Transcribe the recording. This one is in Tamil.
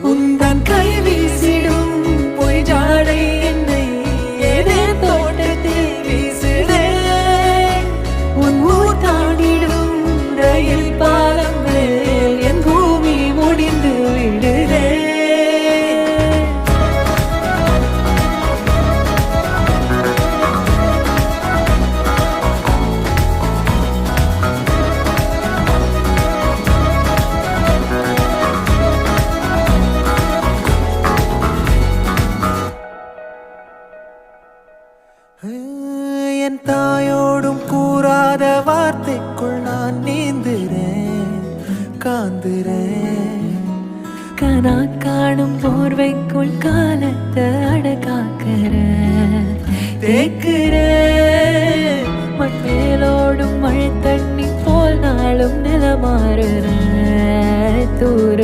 உந்தன் கை வீசிடும் பொய் ஜாடை என்னை ஏதே தோட்டத்தில் வீசுதே. உன் ஊர் தாண்டிடும் ரயில் பாலம் மேல் என் பூமி முடிந்து விடுதே. என் தாயோடும் கூறாத வார்த்தைக்குள் நான் நீந்துறேன், காந்துறேன். கனா காணும் போர்வைக்குள் காலத்தை அடக்காக்கிற தேக்குற. மண்ணேலோடும் மழை தண்ணி போல் நாளும் நிலமாறுற தூர